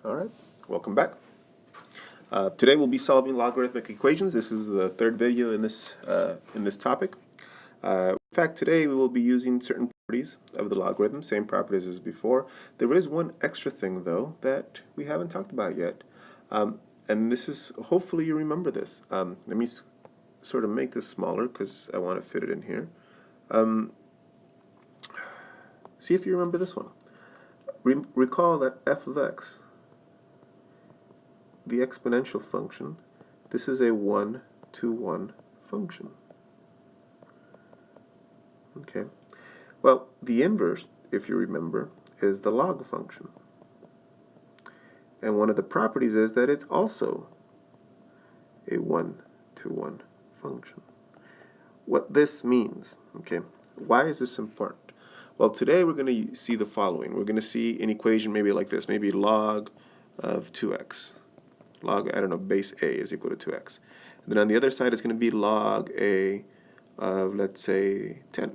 All right, welcome back. Today we'll be solving logarithmic equations. This is the third video in this topic. In fact, today we will be using certain properties of the logarithm, same properties as before. There is one extra thing though that we haven't talked about yet, and this is hopefully you remember this. Let me sort of make this smaller because I want to fit it in here. See if you remember this one. Recall that f of x, the exponential function, this is a 1-to-1 function. Okay. Well, the inverse, if you remember, is the log function. And one of the properties is that it's also a 1-to-1 function. What this means, okay, why is this important? Well, today we're going to see the following. We're going to see an equation maybe like this, maybe log of 2x. Log, I don't know, base a is equal to 2x. And then on the other side is going to be log a of, let's say, 10.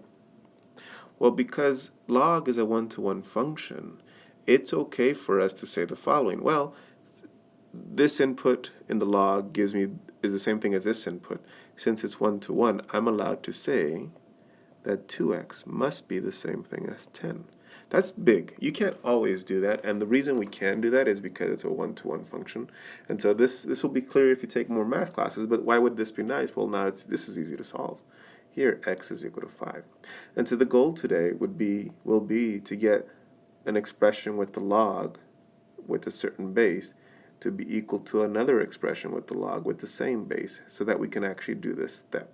Well, because log is a 1-to-1 function, it's okay for us to say the following. Well, this input in the log is the same thing as this input. Since it's 1-to-1, I'm allowed to say that 2x must be the same thing as 10. That's big. You can't always do that, and the reason we can do that is because it's a 1-to-1 function. And so this will be clear if you take more math classes, but why would this be nice? Well, now this is easy to solve. Here, x is equal to 5. And so the goal today will be to get an expression with the log with a certain base to be equal to another expression with the log with the same base so that we can actually do this step.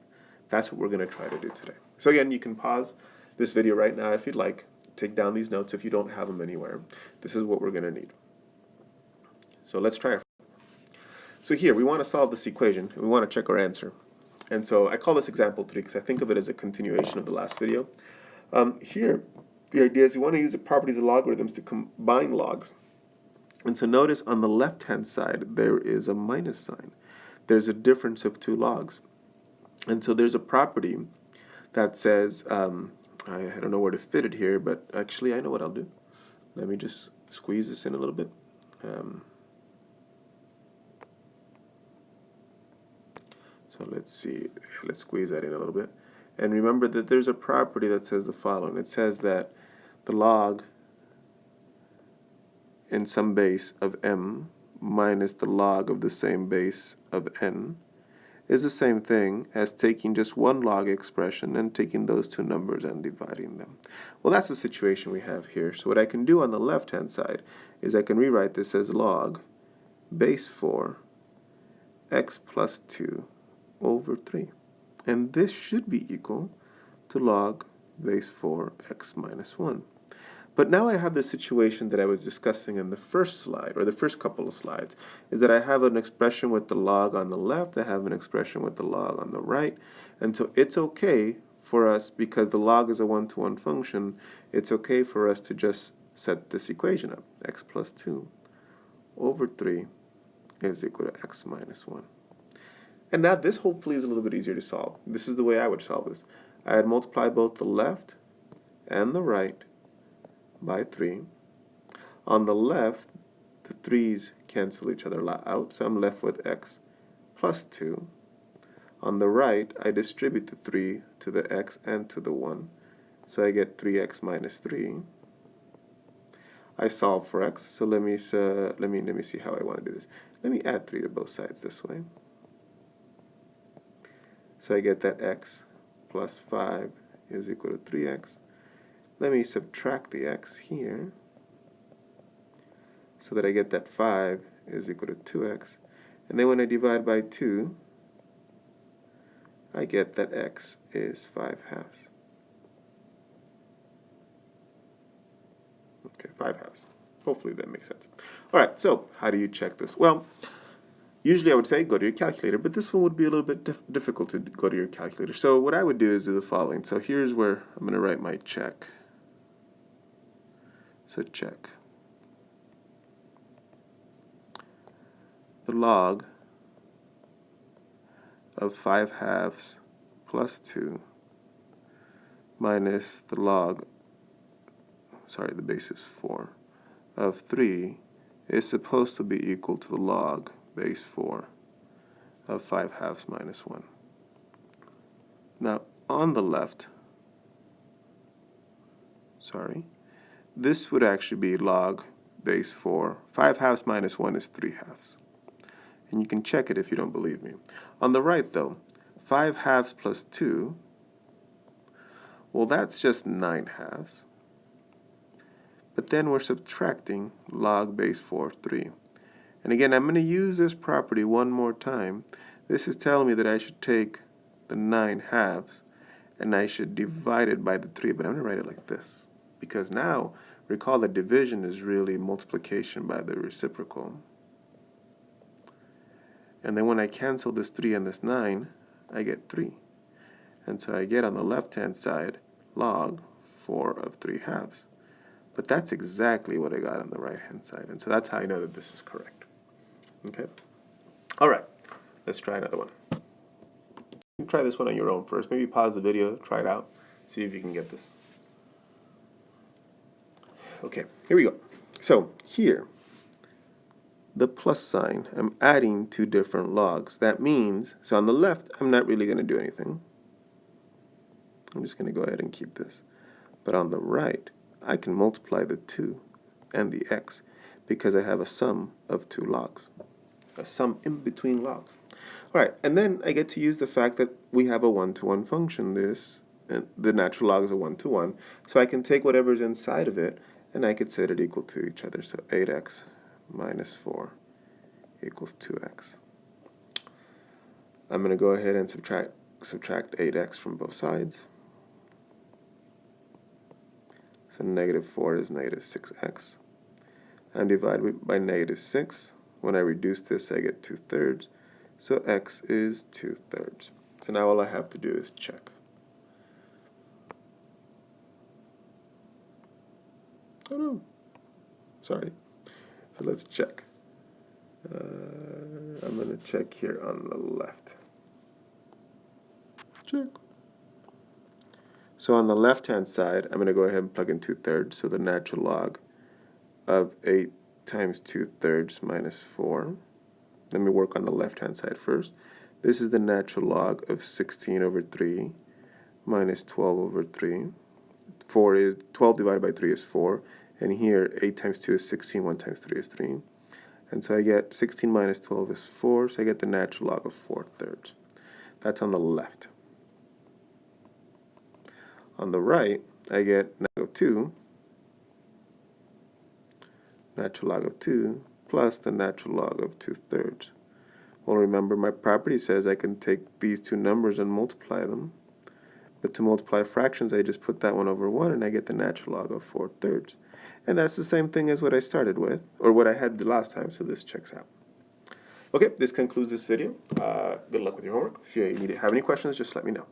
That's what we're going to try to do today. So again, you can pause this video right now if you'd like. Take down these notes if you don't have them anywhere. This is what we're going to need. So let's try it. So here, we want to solve this equation, and we want to check our answer. And so I call this example 3 because I think of it as a continuation of the last video. Here, the idea is we want to use the properties of logarithms to combine logs. And so notice on the left-hand side, there is a minus sign. There's a difference of two logs. And so there's a property that says, I don't know where to fit it here, but actually I know what I'll do. Let me just squeeze this in a little bit. So let's see, let's squeeze that in a little bit. And remember that there's a property that says the following. It says that the log in some base of m minus the log of the same base of n is the same thing as taking just one log expression and taking those two numbers and dividing them. Well, that's the situation we have here. So what I can do on the left-hand side is I can rewrite this as log base 4 x plus 2 over 3. And this should be equal to log base 4 x minus 1. But now I have the situation that I was discussing in the first slide, or the first couple of slides, is that I have an expression with the log on the left, I have an expression with the log on the right, and so it's okay for us, because the log is a 1-to-1 function, it's okay for us to just set this equation up. X plus 2 over 3 is equal to x minus 1. And now this hopefully is a little bit easier to solve. This is the way I would solve this. I'd multiply both the left and the right by 3. On the left, the 3's cancel each other out, so I'm left with x plus 2. On the right, I distribute the 3 to the x and to the 1, so I get 3x minus 3. I solve for x, so let me see how I want to do this. Let me add 3 to both sides this way. So I get that x plus 5 is equal to 3x. Let me subtract the x here so that I get that 5 is equal to 2x. And then when I divide by 2, I get that x is 5/2. Okay, 5/2. Hopefully that makes sense. All right, so how do you check this? Well, usually I would say go to your calculator, but this one would be a little bit difficult to go to your calculator. So what I would do is do the following. So here's where I'm going to write my check. So check. The log of 5/2 plus 2 minus the log, sorry, the base is 4, of 3 is supposed to be equal to the log base 4 of 5/2 minus 1. Now, on the left, this would actually be log base 4. 5/2 minus 1 is 3/2. And you can check it if you don't believe me. On the right, though, 5/2 plus 2, well, that's just 9/2. But then we're subtracting log base 4, 3. And again, I'm going to use this property one more time. This is telling me that I should take the 9/2 and I should divide it by the 3, but I'm going to write it like this. Because now, recall that division is really multiplication by the reciprocal. And then when I cancel this 3 and this 9, I get 3. And so I get on the left-hand side log 4 of 3/2. But that's exactly what I got on the right-hand side. And so that's how I know that this is correct. Okay? All right. Let's try another one. You can try this one on your own first. Maybe pause the video, try it out, see if you can get this. Okay, here we go. So here, the plus sign, I'm adding two different logs. That means, so on the left, I'm not really going to do anything. I'm just going to go ahead and keep this. But on the right, I can multiply the 2 and the x because I have a sum of two logs. A sum in between logs. All right, and then I get to use the fact that we have a one-to-one function. The natural log is a one-to-one. So I can take whatever's inside of it and I could set it equal to each other. So 8x minus 4 equals 2x. I'm going to go ahead and subtract 8x from both sides. So negative 4 is negative 6x. And divide by negative 6. When I reduce this, I get 2/3. So x is 2/3. So now all I have to do is check. Oh no, sorry. So let's check. I'm going to check here on the left. Check. So on the left-hand side, I'm going to go ahead and plug in 2/3. So the natural log of 8 times 2/3 minus 4. Let me work on the left-hand side first. This is the natural log of 16 over 3 minus 12 over 3. 12 divided by 3 is 4. And here, 8 times 2 is 16, 1 times 3 is 3. And so I get 16 minus 12 is 4, so I get the natural log of 4/3. That's on the left. On the right, I get -2, natural log of 2, plus the natural log of 2/3. Well, remember, my property says I can take these two numbers and multiply them. But to multiply fractions, I just put that one over 1, and I get the natural log of 4/3. And that's the same thing as what I started with, or what I had the last time, so this checks out. Okay, this concludes this video. Good luck with your homework. If you have any questions, just let me know.